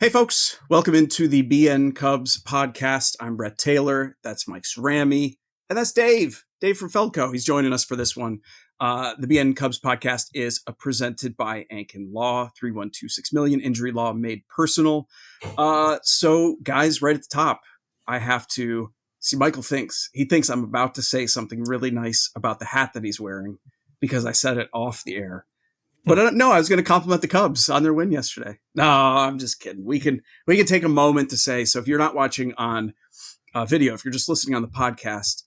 Hey folks, welcome into the BN Cubs podcast. I'm Brett Taylor, that's Mike Cerami, and that's Dave from Feldco. He's joining us for this one. The BN Cubs podcast is presented by Ankin Law, 3126 million, injury law made personal. So guys, right at the top, I have to see Michael he thinks I'm about to say something really nice about the hat that he's wearing because I said it off the air. But no, I was going to compliment the Cubs on their win yesterday. No, I'm just kidding. We can take a moment to say, so if you're not watching on video, if you're just listening on the podcast,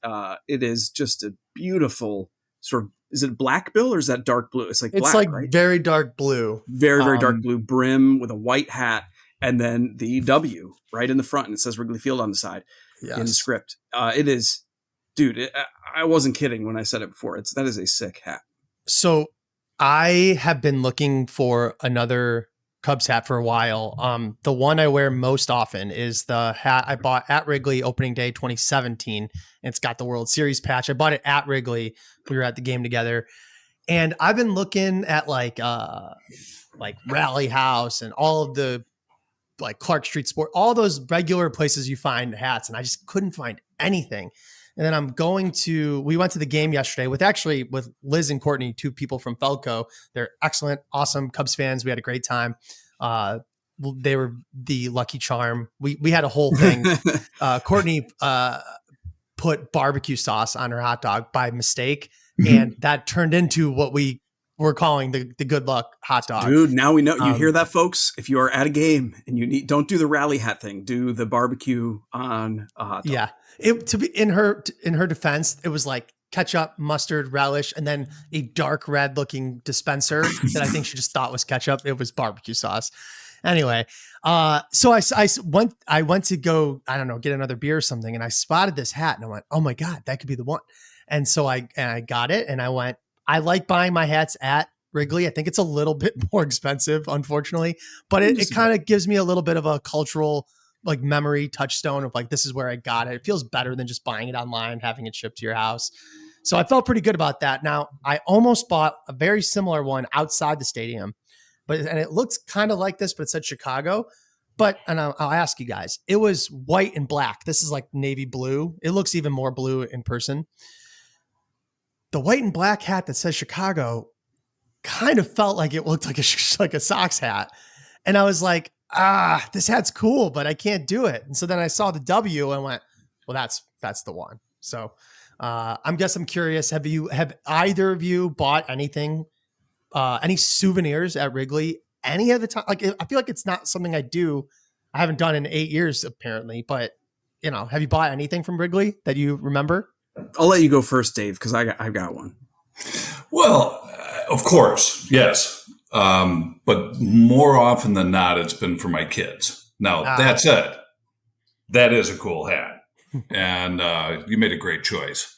it is just a beautiful sort of, is it black bill or is that dark blue? It's black, right? Very dark blue. Very dark blue brim with a white hat and then the W right in the front. And it says Wrigley Field on the side in the script. It is, dude, I wasn't kidding when I said it before. That is a sick hat. So I have been looking for another Cubs hat for a while. The one I wear most often is the hat I bought at Wrigley opening day 2017. And it's got the World Series patch. I bought it at Wrigley. We were at the game together. And I've been looking at like Rally House and all of the like Clark Street Sport, all those regular places you find hats. And I just couldn't find anything. And then we went to the game yesterday with Liz and Courtney, two people from Feldco. They're excellent, awesome Cubs fans. We had a great time. They were the lucky charm. We had a whole thing. Courtney put barbecue sauce on her hot dog by mistake. And that turned into what we were calling the good luck hot dog. Dude, now we know. You hear that, folks? If you are at a game and don't do the rally hat thing, do the barbecue on a hot dog. Yeah. In her defense, it was like ketchup, mustard, relish, and then a dark red looking dispenser that I think she just thought was ketchup. It was barbecue sauce. Anyway, so I went to go, I don't know, get another beer or something, and I spotted this hat and I went, oh my God, that could be the one. And so I got it and I went, I like buying my hats at Wrigley. I think it's a little bit more expensive, unfortunately, but it kind of gives me a little bit of a cultural like memory touchstone of like, this is where I got it. It feels better than just buying it online, having it shipped to your house. So I felt pretty good about that. Now I almost bought a very similar one outside the stadium, and it looked kind of like this, but it said Chicago. And I'll ask you guys, it was white and black. This is like navy blue. It looks even more blue in person. The white and black hat that says Chicago kind of felt like it looked like a Sox hat. And I was like, this hat's cool, but I can't do it. And so then I saw the W and went, well, that's the one. So I'm curious. Have either of you bought anything, any souvenirs at Wrigley any of the time? Like, I feel like it's not something I do. I haven't done in 8 years apparently, but have you bought anything from Wrigley that you remember? I'll let you go first, Dave, because I've got one. Well, of course, yes. But more often than not, it's been for my kids. Now, that said, that is a cool hat. And you made a great choice.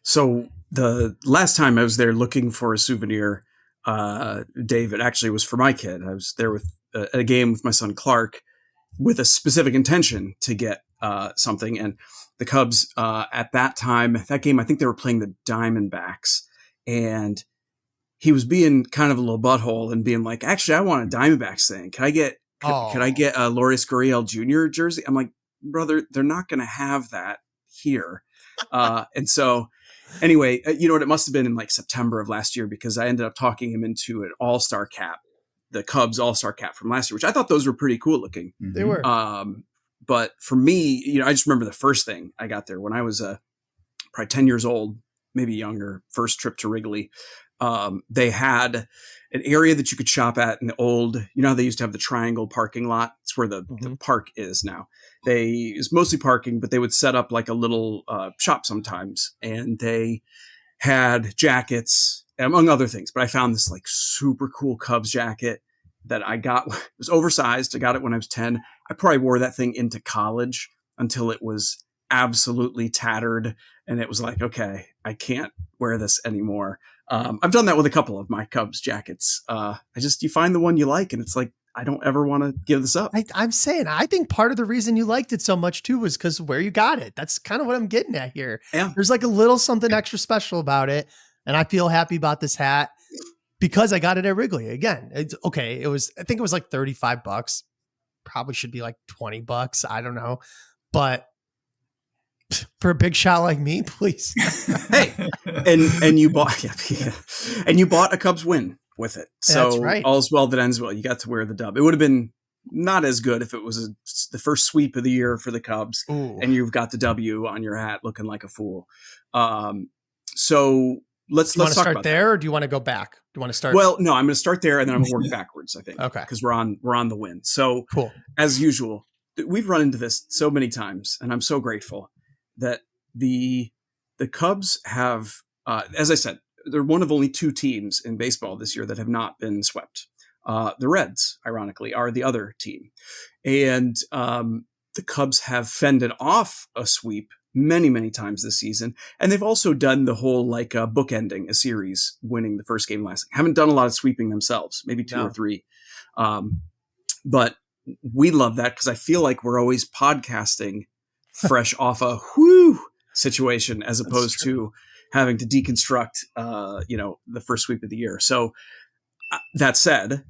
So the last time I was there looking for a souvenir, Dave, it actually was for my kid. I was there at a game with my son Clark with a specific intention to get something. And the Cubs at that game, I think they were playing the Diamondbacks. And he was being kind of a little butthole and being like, actually, I want a Diamondbacks thing. Can I get a Lourdes Gurriel Jr. jersey? I'm like, brother, they're not going to have that here. And so anyway, you know what? It must have been in like September of last year because I ended up talking him into an all-star cap, the Cubs all-star cap from last year, which I thought those were pretty cool looking. They were. But for me, I just remember the first thing I got there when I was probably 10 years old, maybe younger, first trip to Wrigley. They had an area that you could shop at in the old, how they used to have the triangle parking lot. It's where the park is now. It's mostly parking, but they would set up like a little shop sometimes. And they had jackets, among other things. But I found this like super cool Cubs jacket that I got. It was oversized. I got it when I was 10. I probably wore that thing into college until it was absolutely tattered. And it was like, okay, I can't wear this anymore. I've done that with a couple of my Cubs jackets. You find the one you like and it's like, I don't ever want to give this up. I'm saying, I think part of the reason you liked it so much too was because where you got it. That's kind of what I'm getting at here. Yeah. There's like a little something extra special about it. And I feel happy about this hat because I got it at Wrigley. Again, it's okay. I think it was like $35. probably should be like $20. I don't know. But for a big shot like me, please. Hey, and you bought and you bought a Cubs win with it. So That's right. All's well that ends well. You got to wear the dub. It would have been not as good if it was the first sweep of the year for the Cubs. Ooh. And you've got the W on your hat looking like a fool. So let's talk start about there, or do you want to go back? Do you want to start? Well, no, I'm going to start there and then I'm going to work backwards, I think. Okay. Because we're on the win. So cool. As usual, we've run into this so many times, and I'm so grateful that the Cubs have, as I said, they're one of only 2 teams in baseball this year that have not been swept. The Reds, ironically, are the other team. And the Cubs have fended off a sweep many, many times this season. And they've also done the whole bookending a series, winning the first game last. Haven't done a lot of sweeping themselves, maybe 2 or 3. But we love that because I feel like we're always podcasting fresh off a situation as opposed to having to deconstruct, the first sweep of the year. So that said,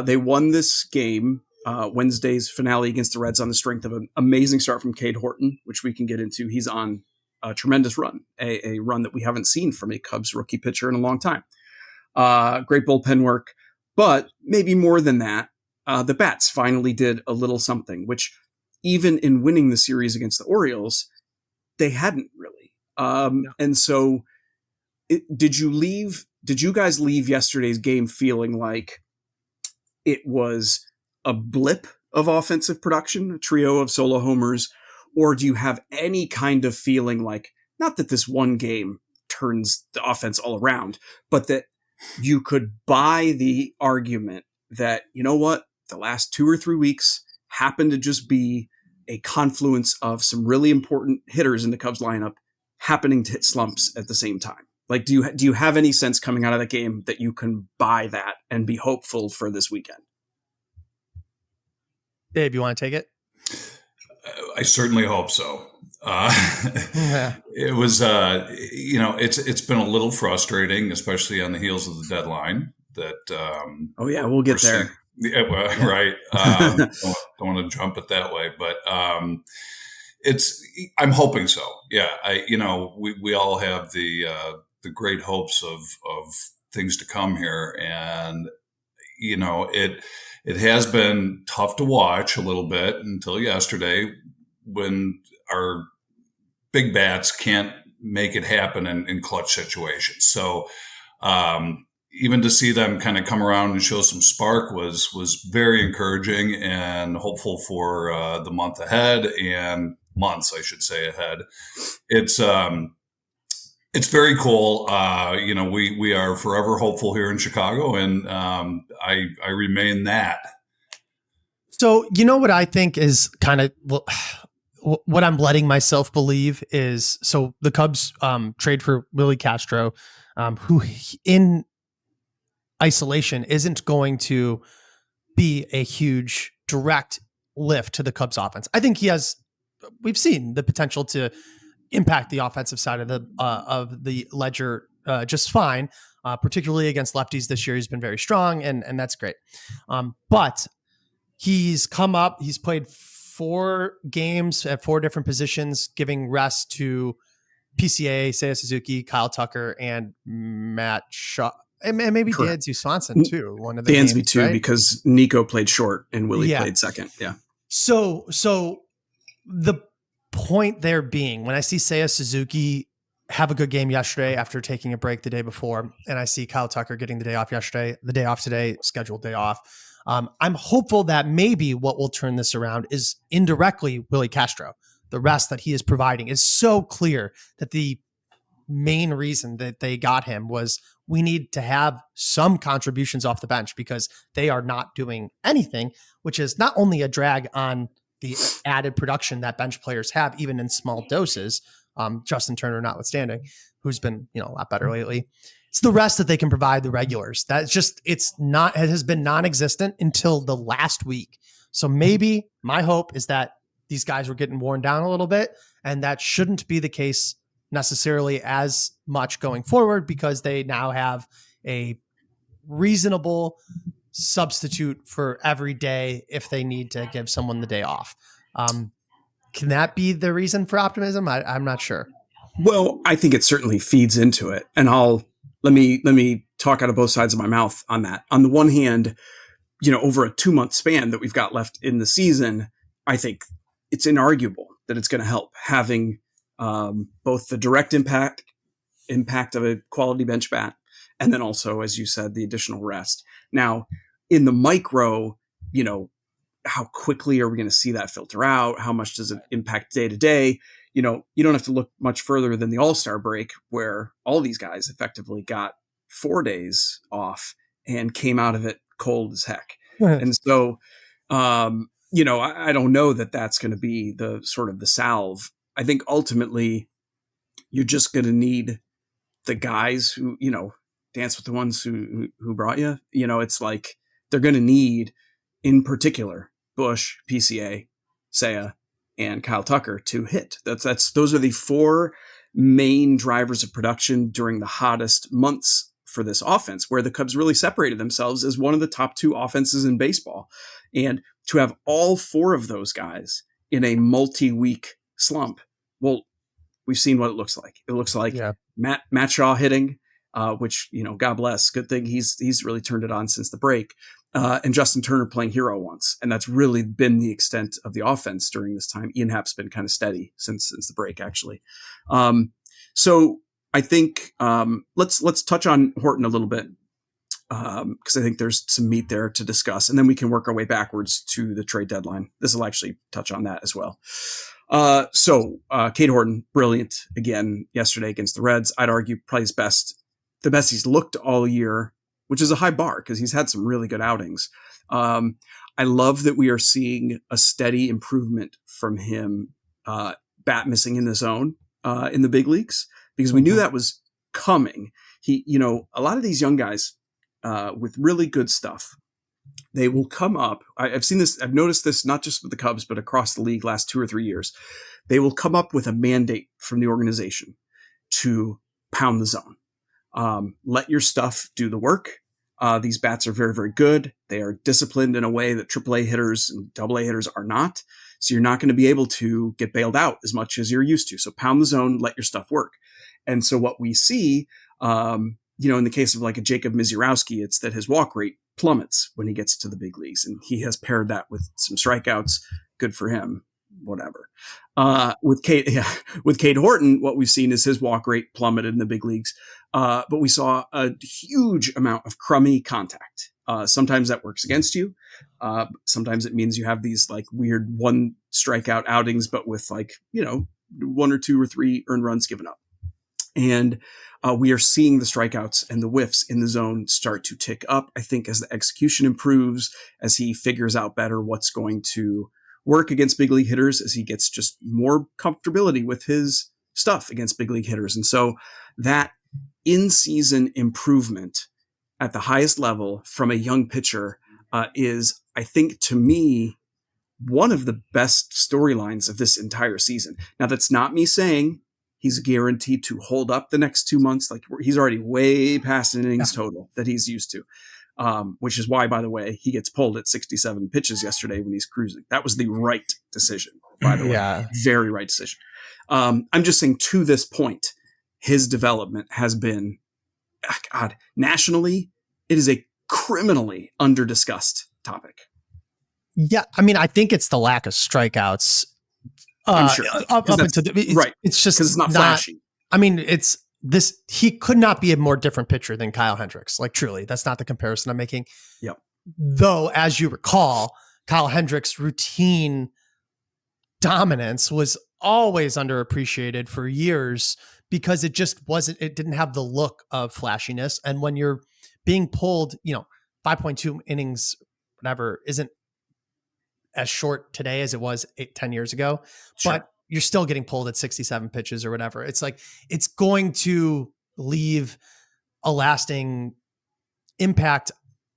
they won this game, Wednesday's finale against the Reds, on the strength of an amazing start from Cade Horton, which we can get into. He's on a tremendous run, a run that we haven't seen from a Cubs rookie pitcher in a long time. Great bullpen work, but maybe more than that, the bats finally did a little something, which even in winning the series against the Orioles, they hadn't really. And so did you guys leave yesterday's game feeling like it was a blip of offensive production, a trio of solo homers, or do you have any kind of feeling like, not that this one game turns the offense all around, but that you could buy the argument that, you know what, the last 2 or 3 weeks happened to just be a confluence of some really important hitters in the Cubs lineup happening to hit slumps at the same time? Like, do you have any sense coming out of that game that you can buy that and be hopeful for this weekend? Dave, you want to take it? I certainly hope so. It was, it's been a little frustrating, especially on the heels of the deadline. That we'll get there. Right. Don't want to jump it that way, but I'm hoping so. Yeah, we all have the great hopes of things to come here, and it has been tough to watch a little bit until yesterday, when our big bats can't make it happen in clutch situations. So even to see them kind of come around and show some spark was very encouraging and hopeful for the month ahead, and months, I should say, ahead. It's very cool. We are forever hopeful here in Chicago, and I remain that. So, you know what I think is kind of what I'm letting myself believe is, so the Cubs trade for Willi Castro, who in isolation isn't going to be a huge direct lift to the Cubs offense. I think we've seen the potential to impact the offensive side of the ledger just fine, particularly against lefties this year. He's been very strong, and that's great. But he's come up, he's played 4 games at 4 different positions, giving rest to PCA, Seiya Suzuki, Kyle Tucker, and Matt Shaw. And maybe Dansby Swanson too. One of the Dansby games, too, right? Because Nico played short and Willie played second. Yeah. So the point there being, when I see Seiya Suzuki have a good game yesterday after taking a break the day before, and I see Kyle Tucker getting the day off yesterday, the day off today, scheduled day off, I'm hopeful that maybe what will turn this around is indirectly Willi Castro. The rest that he is providing is so clear that the main reason that they got him was, we need to have some contributions off the bench because they are not doing anything, which is not only a drag on the added production that bench players have, even in small doses, Justin Turner notwithstanding, who's been, a lot better lately. It's the rest that they can provide the regulars. It has been non-existent until the last week. So maybe my hope is that these guys were getting worn down a little bit, and that shouldn't be the case necessarily as much going forward, because they now have a reasonable substitute for every day if they need to give someone the day off. Can that be the reason for optimism? I'm not sure. Well, I think it certainly feeds into it. And let me talk out of both sides of my mouth on that. On the one hand, over a 2-month span that we've got left in the season, I think it's inarguable that it's going to help having both the direct impact of a quality bench bat, and then also, as you said, the additional rest. Now, in the micro, how quickly are we going to see that filter out? How much does it impact day to day? You don't have to look much further than the All-Star break, where all these guys effectively got 4 days off and came out of it cold as heck. And so, I don't know that that's going to be the sort of the salve. I think ultimately you're just going to need the guys who, dance with the ones who brought you. It's like they're going to need, in particular, Bush, PCA, Seiya, and Kyle Tucker to hit. Those are the 4 main drivers of production during the hottest months for this offense, where the Cubs really separated themselves as one of the top 2 offenses in baseball. And to have all 4 of those guys in a multi-week slump, well, we've seen what it looks like. It looks like Matt Shaw hitting, which, God bless, good thing he's really turned it on since the break. And Justin Turner playing hero once. And that's really been the extent of the offense during this time. Ian Happ's been kind of steady since the break, actually. So I think let's touch on Horton a little bit, because I think there's some meat there to discuss. And then we can work our way backwards to the trade deadline. This will actually touch on that as well. So Cade Horton, brilliant again yesterday against the Reds. I'd argue probably the best he's looked all year, which is a high bar because he's had some really good outings. I love that we are seeing a steady improvement from him, bat missing in the zone in the big leagues, because we knew that was coming. A lot of these young guys with really good stuff, they will come up. I've seen this. I've noticed this not just with the Cubs, but across the league last 2 or 3 years. They will come up with a mandate from the organization to pound the zone. Let your stuff do the work. These bats are very, very good. They are disciplined in a way that AAA hitters and AA hitters are not. So you're not going to be able to get bailed out as much as you're used to. So pound the zone, let your stuff work. And so what we see, in the case of like a Jacob Misiorowski, it's that his walk rate plummets when he gets to the big leagues, and he has paired that with some strikeouts. Good for him. Whatever. With Cade Horton, what we've seen is his walk rate plummeted in the big leagues. But we saw a huge amount of crummy contact. Sometimes that works against you. Sometimes it means you have these like weird 1 strikeout outings, but with 1 or 2 or 3 earned runs given up. And we are seeing the strikeouts and the whiffs in the zone start to tick up, I think, as the execution improves, as he figures out better what's going to work against big league hitters, as he gets just more comfortability with his stuff against big league hitters. And so that in-season improvement at the highest level from a young pitcher is, I think, to me, one of the best storylines of this entire season. Now, that's not me saying he's guaranteed to hold up the next 2 months. Like, he's already way past an innings total that he's used to, which is why, by the way, he gets pulled at 67 pitches yesterday when he's cruising. That was the right decision, by the way. Very right decision. I'm just saying, to this point, his development has been, nationally, it is a criminally under-discussed topic. Yeah, I mean, I think it's the lack of strikeouts. I'm sure. Right. It's just, because it's not flashy. I mean, he could not be a more different pitcher than Kyle Hendricks. Like, truly, that's not the comparison I'm making. Yep. Though, as you recall, Kyle Hendricks' routine dominance was always underappreciated for years because it didn't have the look of flashiness. And when you're being pulled, 5.2 innings, whatever, isn't as short today as it was 10 years ago, but you're still getting pulled at 67 pitches or whatever. It's like, it's going to leave a lasting impact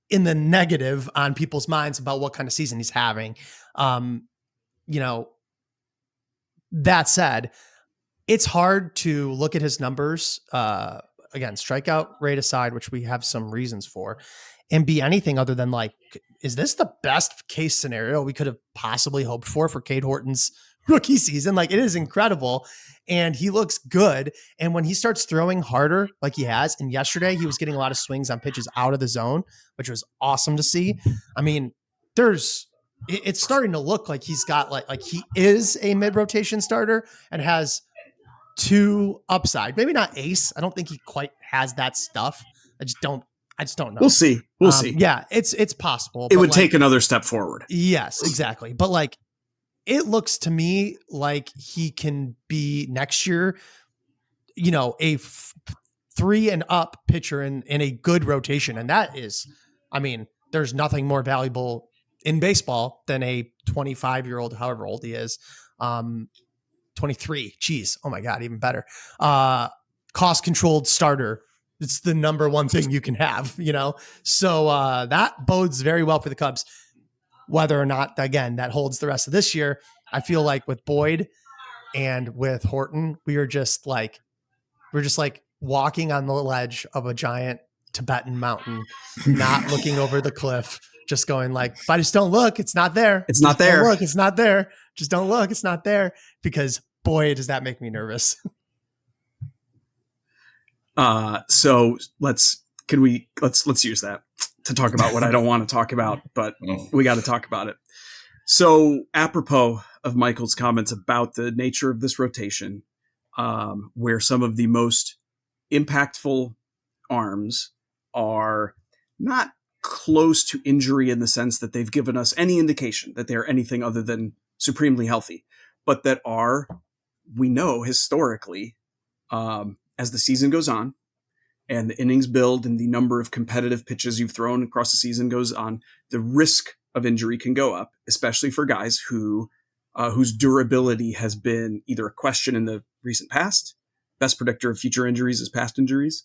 in the negative on people's minds about what kind of season he's having. That said, it's hard to look at his numbers, again, strikeout rate aside, which we have some reasons for, and be anything other than like, is this the best case scenario we could have possibly hoped for Cade Horton's rookie season? Like, it is incredible. And he looks good. And when he starts throwing harder, like he has, and yesterday he was getting a lot of swings on pitches out of the zone, which was awesome to see. I mean, it's starting to look like he's got like he is a mid-rotation starter and has two upside, maybe not ace. I don't think he quite has that stuff. I just don't know. We'll see. We'll see. Yeah, it's possible. It would take another step forward. Yes, exactly. But like, it looks to me like he can be next year, a 3 and up pitcher in a good rotation. And that is, I mean, there's nothing more valuable in baseball than a 25-year-old, however old he is. 23. Geez. Oh my God. Even better. Cost controlled starter. It's the number one thing you can have, So that bodes very well for the Cubs. Whether or not, again, that holds the rest of this year, I feel like with Boyd and with Horton, we're just like walking on the ledge of a giant Tibetan mountain, not looking over the cliff, just going like, if I just don't look, it's not there. It's not there. Look, it's not there. Just don't look. It's not there. Because boy, does that make me nervous. So let's use that to talk about what I don't want to talk about, but we got to talk about it. So apropos of Michael's comments about the nature of this rotation, where some of the most impactful arms are not close to injury in the sense that they've given us any indication that they're anything other than supremely healthy, but that are, we know historically, as the season goes on and the innings build and the number of competitive pitches you've thrown across the season goes on, the risk of injury can go up, especially for guys whose durability has been either a question in the recent past, best predictor of future injuries is past injuries,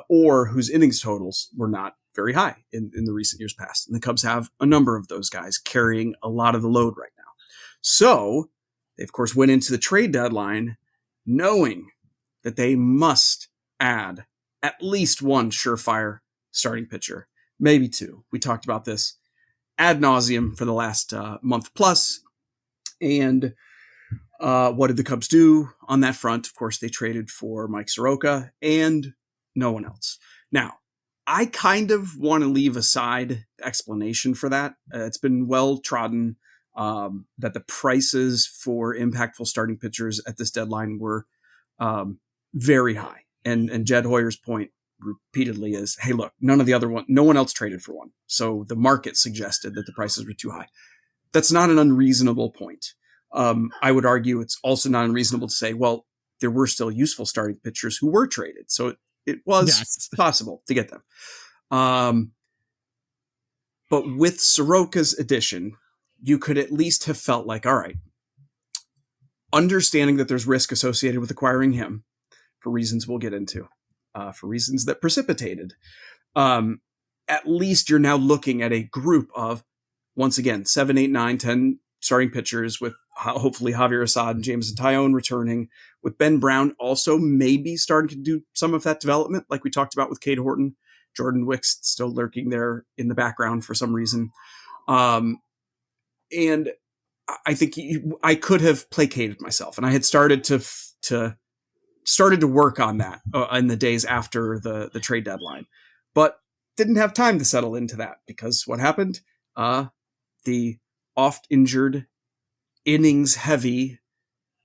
or whose innings totals were not very high in the recent years past. And the Cubs have a number of those guys carrying a lot of the load right now. So they, of course, went into the trade deadline knowing that they must add at least one surefire starting pitcher, maybe two. We talked about this ad nauseum for the last month plus. And what did the Cubs do on that front? Of course, they traded for Mike Soroka and no one else. Now, I kind of want to leave aside the explanation for that. It's been well trodden that the prices for impactful starting pitchers at this deadline were very high. And Jed Hoyer's point repeatedly is, hey, look, no one else traded for one. So the market suggested that the prices were too high. That's not an unreasonable point. I would argue it's also not unreasonable to say, well, there were still useful starting pitchers who were traded. So it was possible to get them. But with Soroka's addition, you could at least have felt like, all right, understanding that there's risk associated with acquiring him for reasons we'll get into, for reasons that precipitated, at least you're now looking at a group of, once again, 7, 8, 9, 10 starting pitchers with hopefully Javier Assad and Jameson Taillon returning, with Ben Brown also maybe starting to do some of that development, like we talked about with Cade Horton. Jordan Wicks still lurking there in the background for some reason. And I think I could have placated myself, and I had started to work on that in the days after the trade deadline, but didn't have time to settle into that because what happened? The oft injured, innings heavy,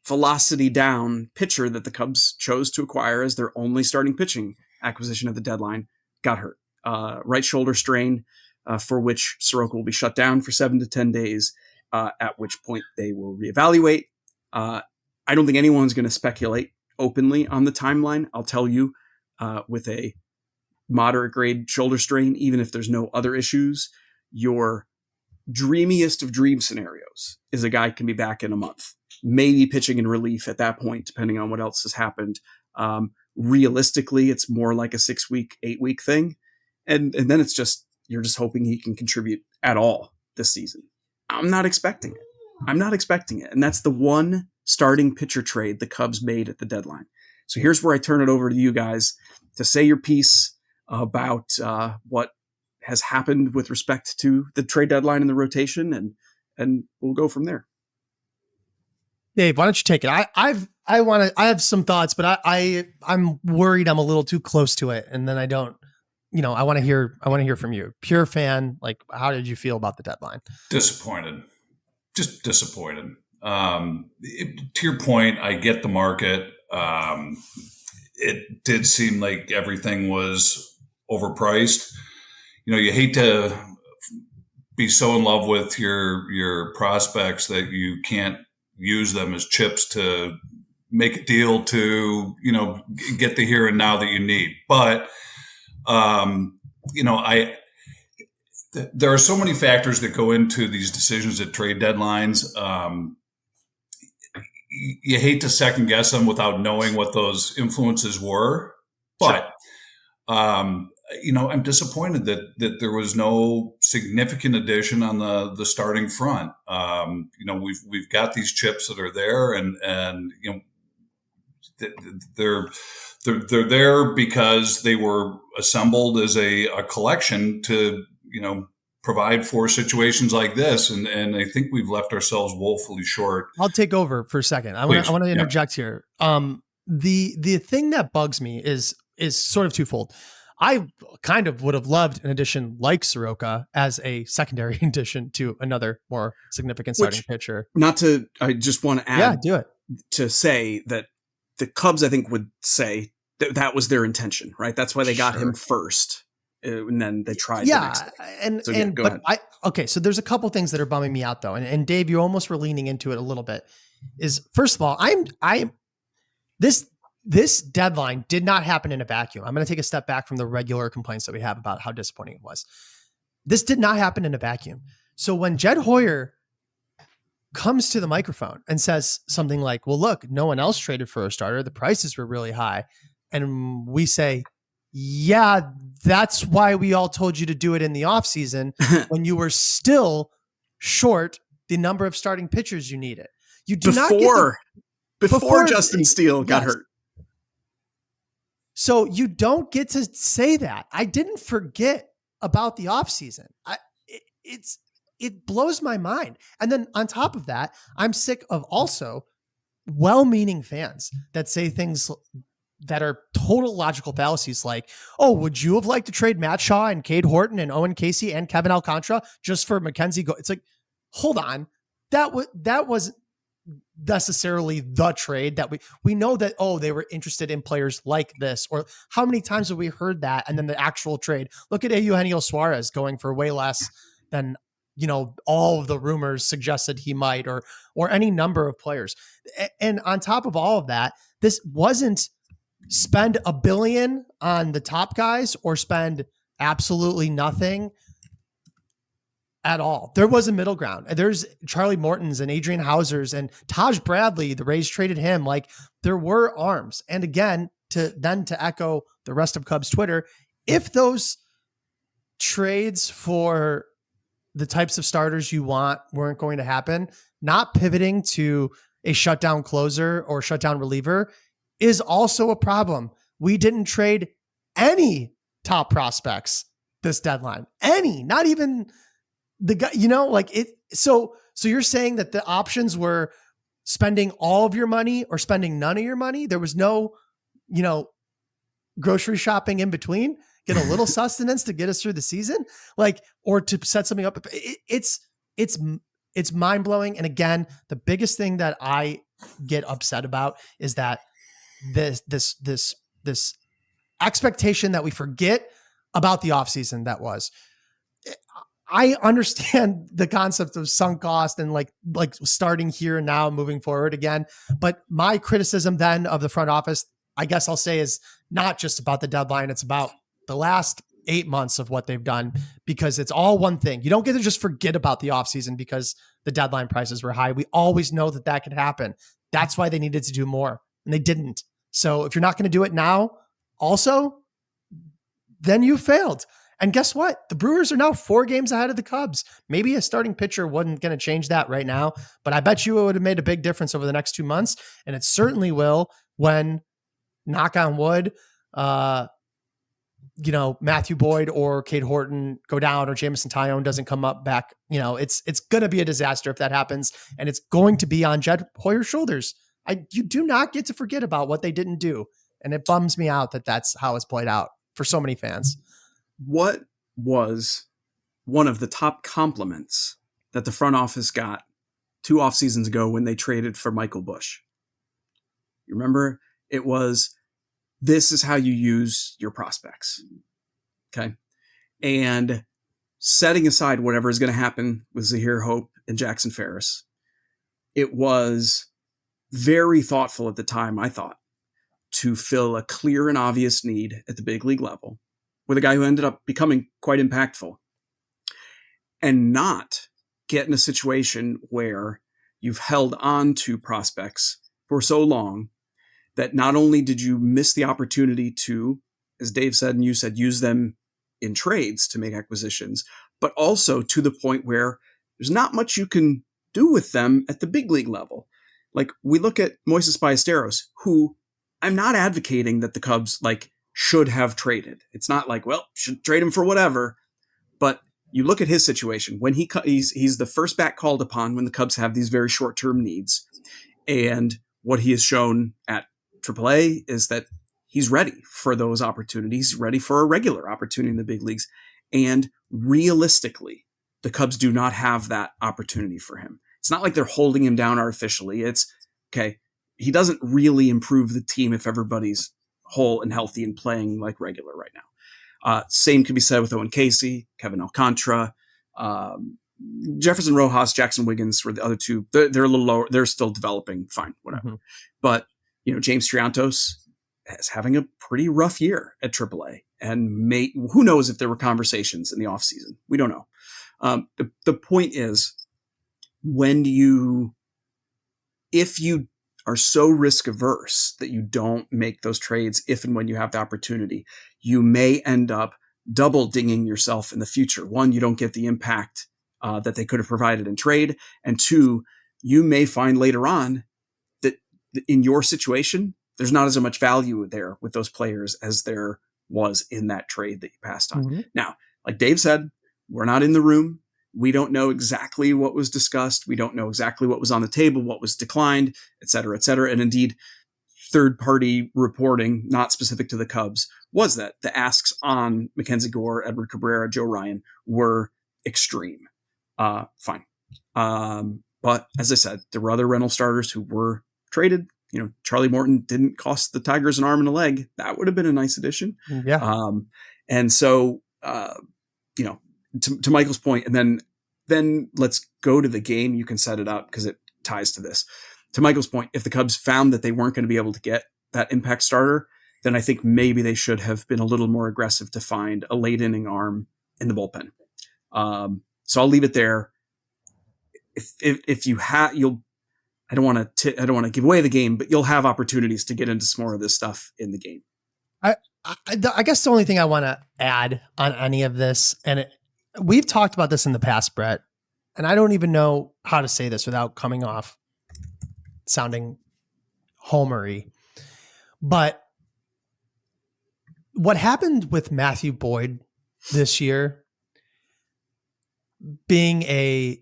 velocity down pitcher that the Cubs chose to acquire as their only starting pitching acquisition at the deadline got hurt. Right shoulder strain, for which Soroka will be shut down for 7 to 10 days, at which point they will reevaluate. I don't think anyone's going to speculate openly on the timeline. I'll tell you, with a moderate grade shoulder strain, even if there's no other issues, your dreamiest of dream scenarios is a guy can be back in a month, maybe pitching in relief at that point, depending on what else has happened. Realistically, it's more like a 6-week, 8-week thing. And then it's just, you're just hoping he can contribute at all this season. I'm not expecting it. And that's the one starting pitcher trade the Cubs made at the deadline. So here's where I turn it over to you guys to say your piece about what has happened with respect to the trade deadline and the rotation, and we'll go from there. Dave, why don't you take it? I have some thoughts, but I'm worried I'm a little too close to it. And then I don't, I want to hear from you. Pure fan. Like, how did you feel about the deadline? Disappointed. Just disappointed. To your point, I get the market. It did seem like everything was overpriced. You hate to be so in love with your prospects that you can't use them as chips to make a deal to, get the here and now that you need. But, there are so many factors that go into these decisions at trade deadlines. You hate to second guess them without knowing what those influences were, but, I'm disappointed that there was no significant addition on the starting front. We've got these chips that are there, and they're there because they were assembled as a collection to provide for situations like this, and I think we've left ourselves woefully short. I'll take over for a second. I want to interject here. The thing that bugs me is sort of twofold. I kind of would have loved an addition like Soroka as a secondary addition to another more significant starting pitcher. I just want to add to say that the Cubs, I think, would say that was their intention, right? That's why they got him first. And then they tried the next thing. Go ahead. So there's a couple things that are bumming me out though. And Dave, you almost were leaning into it a little bit. Is first of all, this deadline did not happen in a vacuum. I'm going to take a step back from the regular complaints that we have about how disappointing it was. This did not happen in a vacuum. So when Jed Hoyer comes to the microphone and says something like, well, look, no one else traded for a starter. The prices were really high. And we say, yeah, that's why we all told you to do it in the offseason when you were still short the number of starting pitchers you needed. You do before Justin Steele got hurt. So you don't get to say that. I didn't forget about the offseason. It blows my mind. And then on top of that, I'm sick of also well-meaning fans that say things that are total logical fallacies like, oh, would you have liked to trade Matt Shaw and Cade Horton and Owen Casey and Kevin Alcantara just for Mackenzie? It's like, hold on. That was necessarily the trade that we know that, oh, they were interested in players like this, or how many times have we heard that? And then the actual trade, look at Eugenio Suarez going for way less than, all of the rumors suggested he might, or any number of players. And on top of all of that, this wasn't spend $1 billion on the top guys or spend absolutely nothing at all. There was a middle ground. There's Charlie Morton's and Adrian Hauser's and Taj Bradley. The Rays traded him. Like, there were arms. And again, to echo the rest of Cubs Twitter, if those trades for the types of starters you want weren't going to happen, not pivoting to a shutdown closer or shutdown reliever is also a problem. We didn't trade any top prospects this deadline. Any, not even the guy, so you're saying that the options were spending all of your money or spending none of your money? There was no, grocery shopping in between, get a little sustenance to get us through the season, or to set something up. It's mind blowing. And again, the biggest thing that I get upset about is that this expectation that we forget about the offseason that was. I understand the concept of sunk cost and like starting here and now, moving forward again. But my criticism then of the front office, I guess I'll say, is not just about the deadline. It's about the last 8 months of what they've done, because it's all one thing. You don't get to just forget about the offseason because the deadline prices were high. We always know that could happen. That's why they needed to do more, and they didn't. So if you're not going to do it now also, then you failed. And guess what? The Brewers are now 4 games ahead of the Cubs. Maybe a starting pitcher wasn't going to change that right now, but I bet you it would have made a big difference over the next 2 months. And it certainly will when, knock on wood, Matthew Boyd or Cade Horton go down or Jamison Tyone doesn't come up back, it's going to be a disaster if that happens. And it's going to be on Jed Hoyer's shoulders. You do not get to forget about what they didn't do. And it bums me out that that's how it's played out for so many fans. What was one of the top compliments that the front office got 2 off seasons ago when they traded for Michael Busch? You remember? It was, this is how you use your prospects. Okay. And setting aside whatever is going to happen with Zahir Hope and Jackson Ferris, it was very thoughtful at the time, I thought, to fill a clear and obvious need at the big league level with a guy who ended up becoming quite impactful, and not get in a situation where you've held on to prospects for so long that not only did you miss the opportunity to, as Dave said and you said, use them in trades to make acquisitions, but also to the point where there's not much you can do with them at the big league level. Like, we look at Moises Ballesteros, who I'm not advocating that the Cubs should have traded. It's not like, well, should trade him for whatever. But you look at his situation when he's the first bat called upon when the Cubs have these very short-term needs. And what he has shown at AAA is that he's ready for those opportunities, ready for a regular opportunity in the big leagues. And realistically, the Cubs do not have that opportunity for him. It's not like they're holding him down artificially. It's, okay, he doesn't really improve the team if everybody's whole and healthy and playing like regular right now. Same can be said with Owen Casey, Kevin Alcantara, Jefferson Rojas, Jackson Wiggins were the other two. They're a little lower. They're still developing. Fine, whatever. Mm-hmm. But, James Triantos is having a pretty rough year at AAA. And who knows if there were conversations in the offseason. We don't know. The point is, if you are so risk averse that you don't make those trades if and when you have the opportunity, you may end up double dinging yourself in the future. One, you don't get the impact that they could have provided in trade. And two, you may find later on that in your situation, there's not as much value there with those players as there was in that trade that you passed on. Mm-hmm. Now, like Dave said, we're not in the room. We don't know exactly what was discussed. We don't know exactly what was on the table, what was declined, et cetera, et cetera. And indeed, third-party reporting, not specific to the Cubs, was that the asks on Mackenzie Gore, Edward Cabrera, Joe Ryan were extreme. Fine. But as I said, there were other rental starters who were traded. Charlie Morton didn't cost the Tigers an arm and a leg. That would have been a nice addition. Yeah. And so, to Michael's point, and then let's go to the game. You can set it up because it ties to this. To Michael's point, if the Cubs found that they weren't going to be able to get that impact starter, then I think maybe they should have been a little more aggressive to find a late inning arm in the bullpen. So I'll leave it there. If you have, I don't want to give away the game, but you'll have opportunities to get into some more of this stuff in the game. I guess the only thing I want to add on any of this, and we've talked about this in the past, Brett, and I don't even know how to say this without coming off sounding homery, but what happened with Matthew Boyd this year being an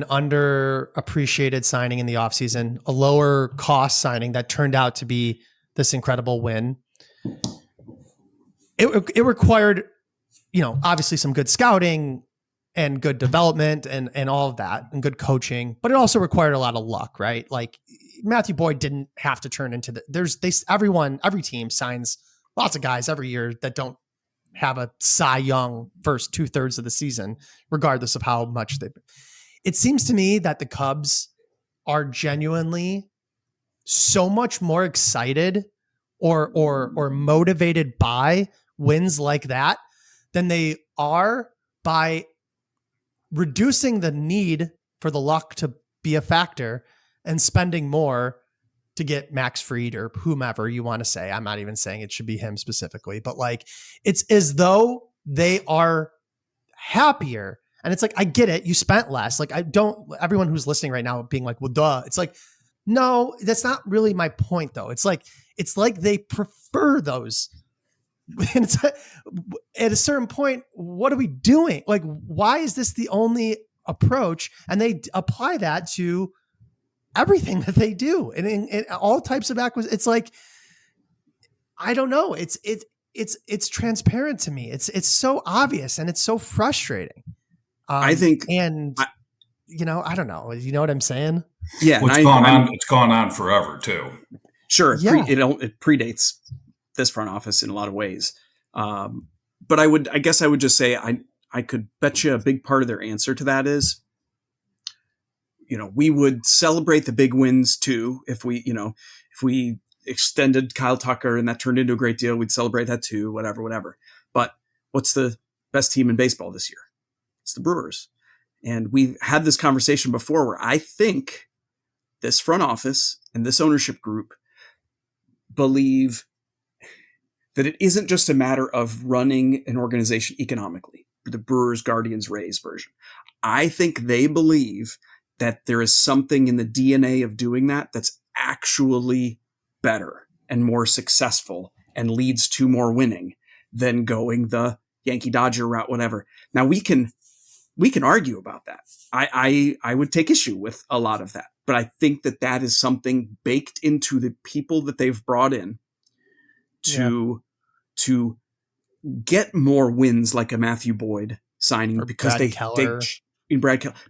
underappreciated signing in the offseason, a lower cost signing that turned out to be this incredible win. It required, obviously some good scouting and good development and all of that and good coaching, but it also required a lot of luck, right? Like Matthew Boyd didn't have to turn into every team signs lots of guys every year that don't have a Cy Young first 2/3 of the season, regardless of how much it seems to me that the Cubs are genuinely so much more excited or motivated by wins like that than they are by reducing the need for the luck to be a factor and spending more to get Max Fried or whomever you want to say. I'm not even saying it should be him specifically, but it's as though they are happier. And it's like, I get it. You spent less. Everyone who's listening right now being like, well, duh. It's like, no, that's not really my point though. It's like they prefer those and it's at a certain point, what are we doing? Like, why is this the only approach? And they apply that to everything that they do, and in all types of acquisitions. It's like, I don't know. It's transparent to me. It's so obvious, and it's so frustrating. I think, and I don't know. You know what I'm saying? Yeah, well, it's gone on forever too. Sure, it predates this front office in a lot of ways. But I guess I would just say I could bet you a big part of their answer to that is, we would celebrate the big wins too. If we extended Kyle Tucker and that turned into a great deal, we'd celebrate that too, whatever. But what's the best team in baseball this year? It's the Brewers. And we've had this conversation before where I think this front office and this ownership group believe that it isn't just a matter of running an organization economically, the Brewers, Guardians, Rays version. I think they believe that there is something in the DNA of doing that that's actually better and more successful and leads to more winning than going the Yankee Dodger route, whatever. Now we can argue about that. I would take issue with a lot of that, but I think that is something baked into the people that they've brought in to get more wins, like a Matthew Boyd signing, because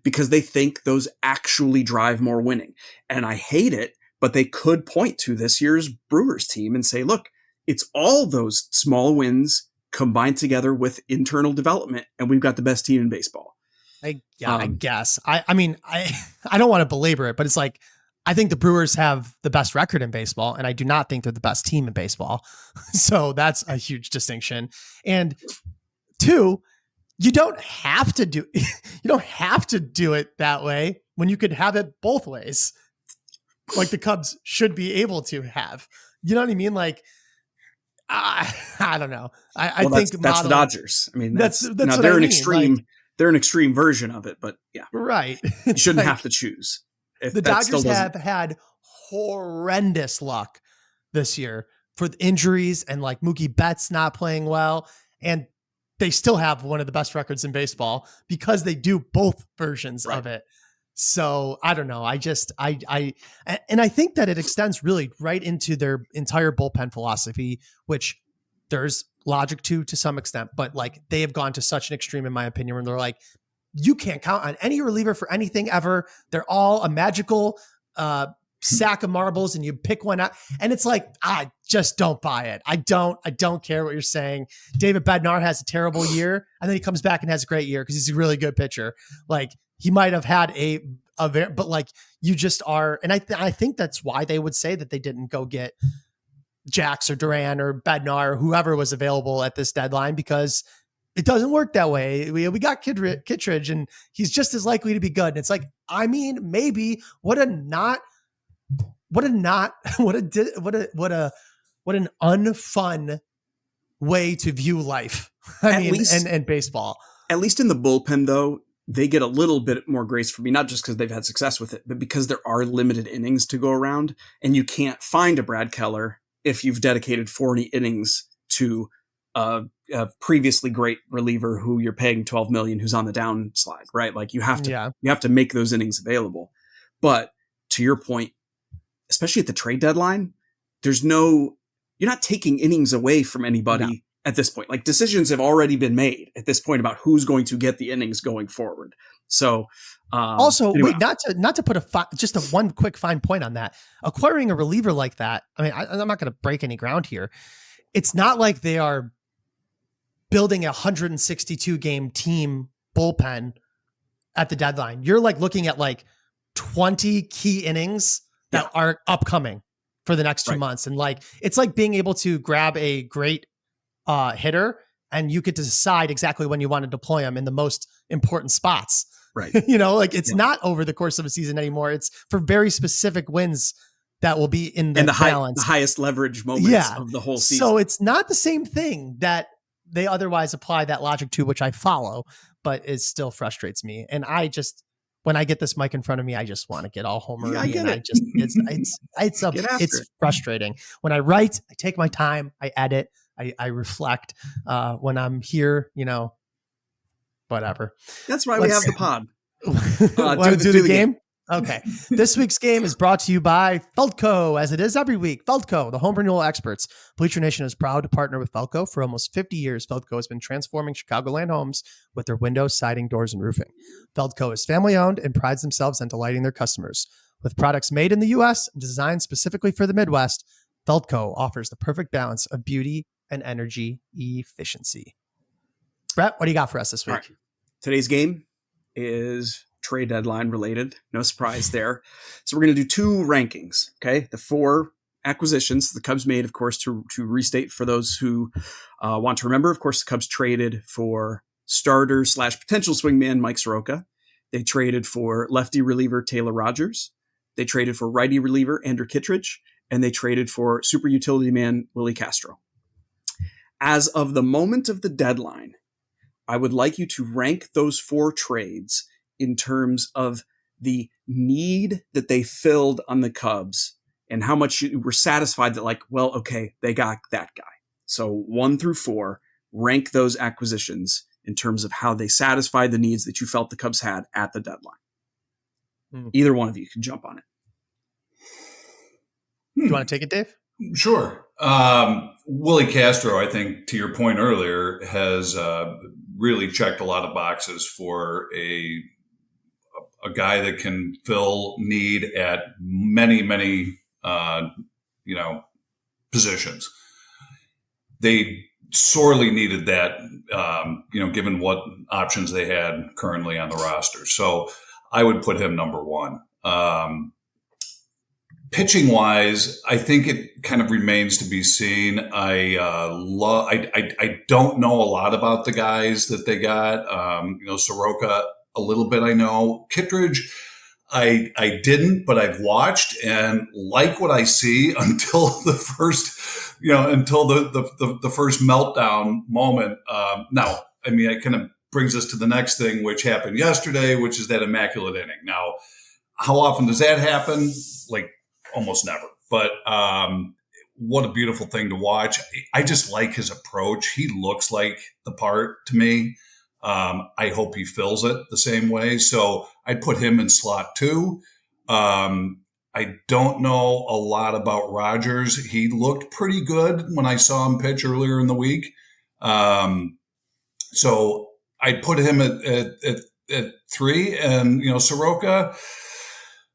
because they think those actually drive more winning. And I hate it, but they could point to this year's Brewers team and say, look, it's all those small wins combined together with internal development, and we've got the best team in baseball. I guess. I mean, I don't want to belabor it, but it's like, I think the Brewers have the best record in baseball, and I do not think they're the best team in baseball. So that's a huge distinction. And two, you don't have to do it that way when you could have it both ways. Like the Cubs should be able to have. You know what I mean? Like, I don't know. I think that's the Dodgers. I mean, that's now they're an extreme. Like, they're an extreme version of it, but yeah, right. You shouldn't have to choose. The Dodgers have had horrendous luck this year for the injuries and like Mookie Betts not playing well, and they still have one of the best records in baseball because they do both versions of it. So I don't know. I think that it extends really right into their entire bullpen philosophy, which there's logic to some extent, but like they have gone to such an extreme, in my opinion, where they're like, you can't count on any reliever for anything ever. They're all a magical sack of marbles, and you pick one out. And it's like, I just don't buy it. I don't care what you're saying. David Bednar has a terrible year, and then he comes back and has a great year because he's a really good pitcher. Like, he might have had but like, you just are. And I think that's why they would say that they didn't go get Jax or Duran or Bednar or whoever was available at this deadline, because it doesn't work that way. We got Kittredge, and he's just as likely to be good. And it's like, I mean, maybe what an unfun way to view life. And baseball. At least in the bullpen, though, they get a little bit more grace from me, not just because they've had success with it, but because there are limited innings to go around, and you can't find a Brad Keller if you've dedicated 40 innings to a previously great reliever who you're paying $12 million, who's on the downslide, right? Like, you have to make those innings available. But to your point, especially at the trade deadline, you're not taking innings away from anybody at this point. Like, decisions have already been made at this point about who's going to get the innings going forward. So also, anyway. Wait, not to put just one quick fine point on that. Acquiring a reliever like that, I mean, I'm not going to break any ground here. It's not like they are building a 162 game team bullpen at the deadline. You're like looking at like 20 key innings that are upcoming for the next 2 months. And like, it's like being able to grab a great hitter, and you get to decide exactly when you want to deploy them in the most important spots. Right. Like, it's not over the course of a season anymore. It's for very specific wins that will be in the balance. The highest leverage moments of the whole season. So it's not the same thing that they otherwise apply that logic to, which I follow, but it still frustrates me. And when I get this mic in front of me, I just want to get all homer. Yeah, I get it. It's frustrating. When I write, I take my time, I edit, I reflect when I'm here, whatever. That's why we have the pod. Want to do the game? Okay. This week's game is brought to you by Feldco, as it is every week. Feldco, the home renewal experts. Bleacher Nation is proud to partner with Feldco. For almost 50 years, Feldco has been transforming Chicagoland homes with their windows, siding, doors, and roofing. Feldco is family-owned and prides themselves on delighting their customers. With products made in the U.S. and designed specifically for the Midwest, Feldco offers the perfect balance of beauty and energy efficiency. Brett, what do you got for us this week? Right. Today's game is trade deadline related. No surprise there. So we're going to do 2 rankings. Okay. The 4 acquisitions the Cubs made, of course, to restate for those who want to remember. Of course, the Cubs traded for starter / potential swingman Mike Soroka. They traded for lefty reliever Taylor Rogers. They traded for righty reliever Andrew Kittredge, and they traded for super utility man Willi Castro. As of the moment of the deadline, I would like you to rank those 4 trades in terms of the need that they filled on the Cubs and how much you were satisfied that, like, well, okay, they got that guy. So 1 through 4, rank those acquisitions in terms of how they satisfied the needs that you felt the Cubs had at the deadline. Either one of you can jump on it. Do you want to take it, Dave? Sure. Willi Castro, I think, to your point earlier, has really checked a lot of boxes for a guy that can fill need at many, many, positions. They sorely needed that, given what options they had currently on the roster. So I would put him number 1. Pitching wise, I think it kind of remains to be seen. I don't know a lot about the guys that they got. Soroka a little bit. I know Kittredge. I didn't, but I've watched and like what I see until the first, until the first meltdown moment. Now, I mean, it kind of brings us to the next thing, which happened yesterday, which is that immaculate inning. Now, how often does that happen? Like, almost never. But what a beautiful thing to watch. I just like his approach. He looks like the part to me. I hope he fills it the same way. So I'd put him in slot 2. I don't know a lot about Rogers. He looked pretty good when I saw him pitch earlier in the week. So I'd put him at 3. And, Soroka,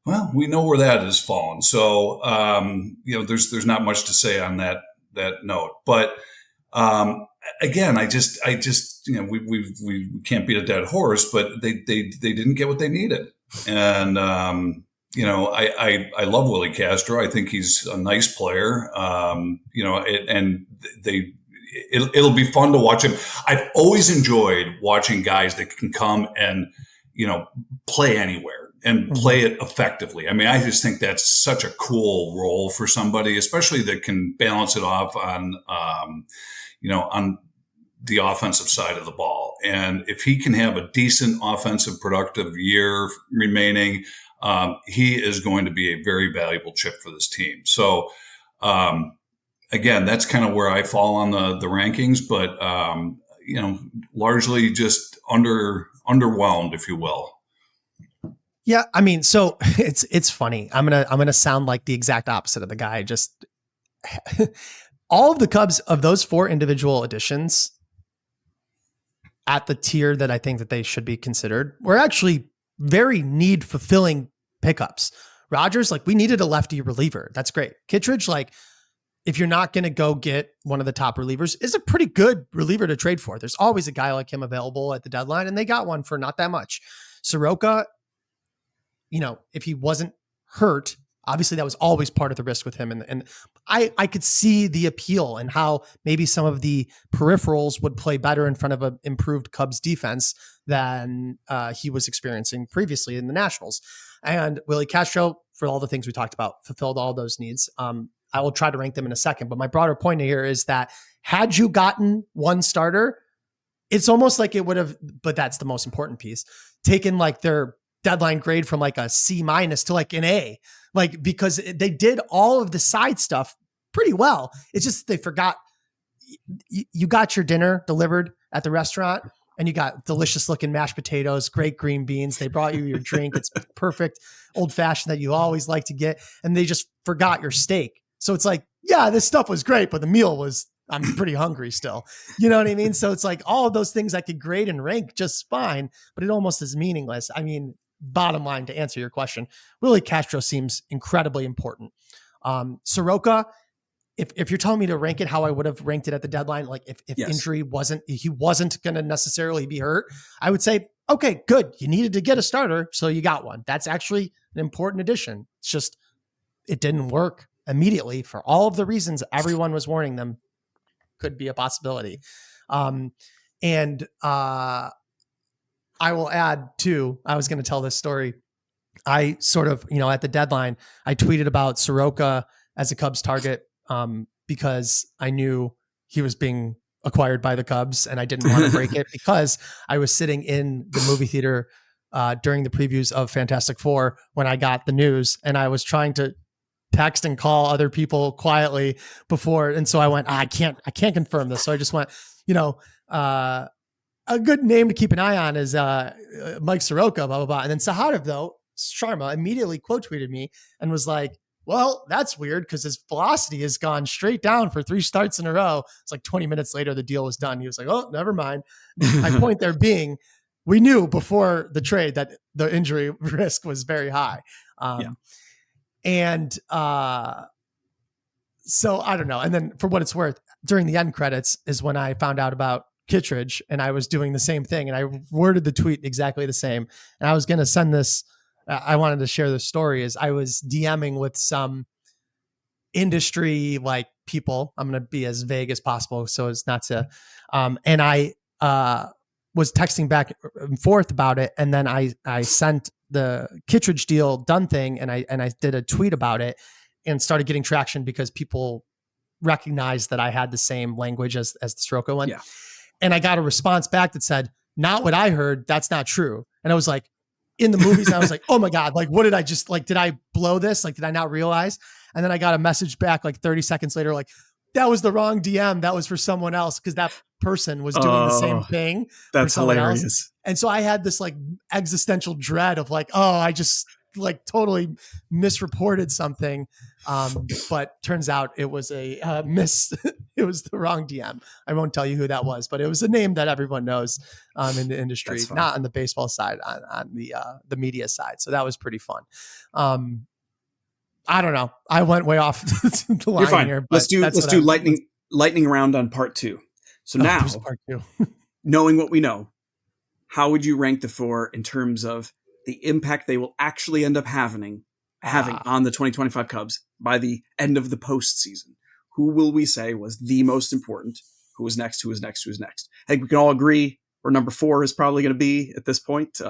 well, we know where that has fallen. So, there's not much to say on that note. But again, I just we can't beat a dead horse, but they didn't get what they needed. And I love Willi Castro. I think he's a nice player. It'll be fun to watch him. I've always enjoyed watching guys that can come and play anywhere and play it effectively. I mean, I just think that's such a cool role for somebody, especially that can balance it off on the offensive side of the ball. And if he can have a decent offensive productive year remaining, he is going to be a very valuable chip for this team. So, again, that's kind of where I fall on the rankings, but, largely just underwhelmed, if you will. Yeah, I mean, so it's funny. I'm gonna sound like the exact opposite of the guy. Just all of the Cubs of those 4 individual additions at the tier that I think that they should be considered were actually very need fulfilling pickups. Rogers, like, we needed a lefty reliever. That's great. Kittredge, like, if you're not going to go get one of the top relievers, is a pretty good reliever to trade for. There's always a guy like him available at the deadline, and they got one for not that much. Soroka, if he wasn't hurt, obviously that was always part of the risk with him. And I could see the appeal and how maybe some of the peripherals would play better in front of an improved Cubs defense than he was experiencing previously in the Nationals. And Willi Castro, for all the things we talked about, fulfilled all those needs. I will try to rank them in a second, but my broader point here is that had you gotten one starter, it's almost like it would have, but that's the most important piece, taken like their deadline grade from like a C- to like an A, like, because they did all of the side stuff pretty well. It's just they forgot, you got your dinner delivered at the restaurant and you got delicious looking mashed potatoes, great green beans. They brought you your drink. It's perfect old fashioned that you always like to get. And they just forgot your steak. So it's like, yeah, this stuff was great, but the meal was, I'm pretty hungry still. You know what I mean? So it's like all of those things I could grade and rank just fine, but it almost is meaningless. I mean, bottom line, to answer your question, Willi Castro seems incredibly important. Soroka, if you're telling me to rank it how I would have ranked it at the deadline, like if Yes. injury he wasn't going to necessarily be hurt, I would say, okay, good. You needed to get a starter, so you got one. That's actually an important addition. It's just, it didn't work immediately for all of the reasons everyone was warning them could be a possibility. And I will add too, I was going to tell this story. I sort of, at the deadline, I tweeted about Soroka as a Cubs target because I knew he was being acquired by the Cubs and I didn't want to break it because I was sitting in the movie theater during the previews of Fantastic Four when I got the news, and I was trying to text and call other people quietly before. And so I went, I can't confirm this. So I just went, a good name to keep an eye on is Mike Soroka, blah, blah, blah. And then Sahadev, though, Sharma immediately quote tweeted me and was like, well, that's weird because his velocity has gone straight down for 3 starts in a row. It's like 20 minutes later, the deal was done. He was like, oh, never mind. My point there being, we knew before the trade that the injury risk was very high. And so I don't know. And then for what it's worth, during the end credits is when I found out about Kittredge, and I was doing the same thing, and I worded the tweet exactly the same. And I was going to send this. I wanted to share this story as I was DMing with some industry like people. I'm going to be as vague as possible so as not to. And I was texting back and forth about it. And then I sent the Kittredge deal done thing. And I did a tweet about it and started getting traction because people recognized that I had the same language as the Soroka one. Yeah. And I got a response back that said, not what I heard. That's not true. And I was like, in the movies, and I was like, oh my God, like, what did I just, like, did I blow this? Like, did I not realize? And then I got a message back like 30 seconds later, like, that was the wrong DM. That was for someone else. Cause that person was doing the same thing. That's hilarious. Else. And so I had this like existential dread of like, oh, I just like totally misreported something. But turns out it was it was the wrong DM. I won't tell you who that was, but it was a name that everyone knows in the industry, not on the baseball side, on the media side. So that was pretty fun. I don't know. I went way off the line. You're fine. Here. Let's do lightning round on part 2. So now, part 2. knowing what we know, how would you rank the 4 in terms of the impact they will actually end up having on the 2025 Cubs by the end of the postseason? Who will we say was the most important? Who is next? Who is next? Who is next? I think we can all agree where number 4 is probably going to be at this point,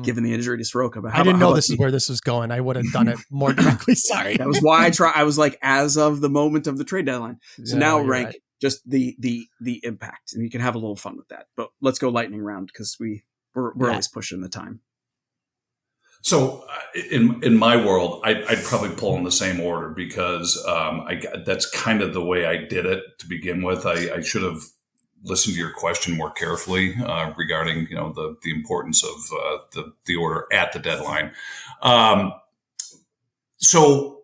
given the injury to Soroka. But I didn't know this is where this was going. I would have done it more directly. Sorry. That was why I was like, as of the moment of the trade deadline. So now rank just the impact, and you can have a little fun with that. But let's go lightning round because we're always pushing the time. So in my world, I'd probably pull in the same order because that's kind of the way I did it to begin with. I should have listened to your question more carefully regarding the importance of the order at the deadline. So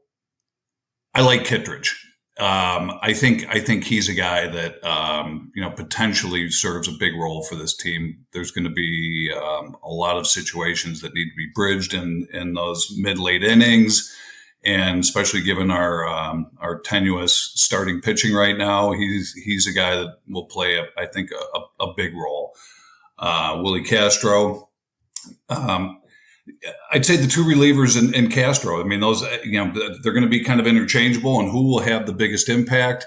I like Kittredge. I think he's a guy that potentially serves a big role for this team. There's going to be a lot of situations that need to be bridged in those mid-late innings, and especially given our tenuous starting pitching right now, he's a guy that will play I think a big role. Willi Castro. I'd say the 2 relievers in Castro. I mean, those, they're going to be kind of interchangeable, and who will have the biggest impact.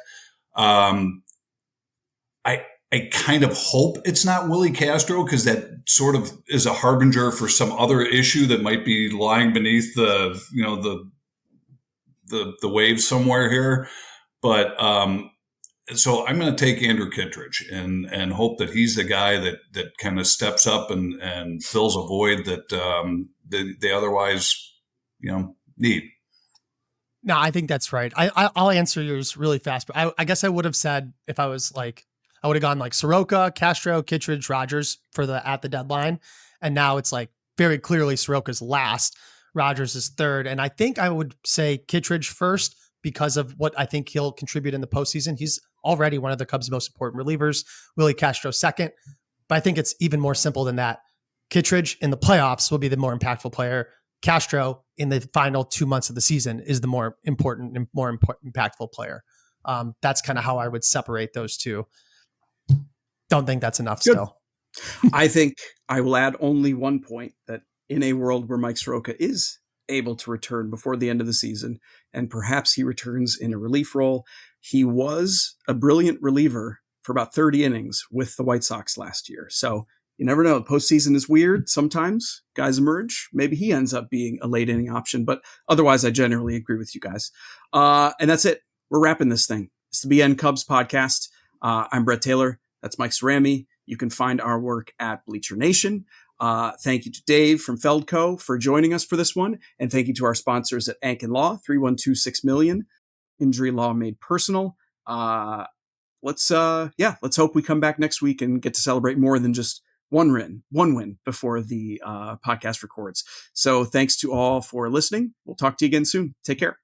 I kind of hope it's not Willi Castro, because that sort of is a harbinger for some other issue that might be lying beneath the waves somewhere here. But so I'm going to take Andrew Kittredge and hope that he's the guy that kind of steps up and fills a void that they otherwise, need. No, I think that's right. I'll answer yours really fast, but I guess I would have said if I was like, I would have gone like Soroka, Castro, Kittredge, Rogers for the at the deadline. And now it's like very clearly Soroka's last, Rogers is third. And I think I would say Kittredge first because of what I think he'll contribute in the postseason. He's already one of the Cubs' most important relievers. Willi Castro second. But I think it's even more simple than that. Kittredge in the playoffs will be the more impactful player. Castro in the final 2 months of the season is the more important and more impactful player. That's kind of how I would separate those two. Don't think that's enough still. I think I will add only one point, that in a world where Mike Soroka is able to return before the end of the season, and perhaps he returns in a relief role, he was a brilliant reliever for about 30 innings with the White Sox last year. So you never know. Postseason is weird. Sometimes guys emerge. Maybe he ends up being a late inning option, but otherwise I generally agree with you guys. And that's it. We're wrapping this thing. It's the BN Cubs podcast. I'm Brett Taylor. That's Mike Cerami. You can find our work at Bleacher Nation. Thank you to Dave from Feldco for joining us for this one. And thank you to our sponsors at Ankin Law, 312-6 million. Injury law made personal. Let's hope we come back next week and get to celebrate more than just one win before the podcast records. So thanks to all for listening. We'll talk to you again soon. Take care.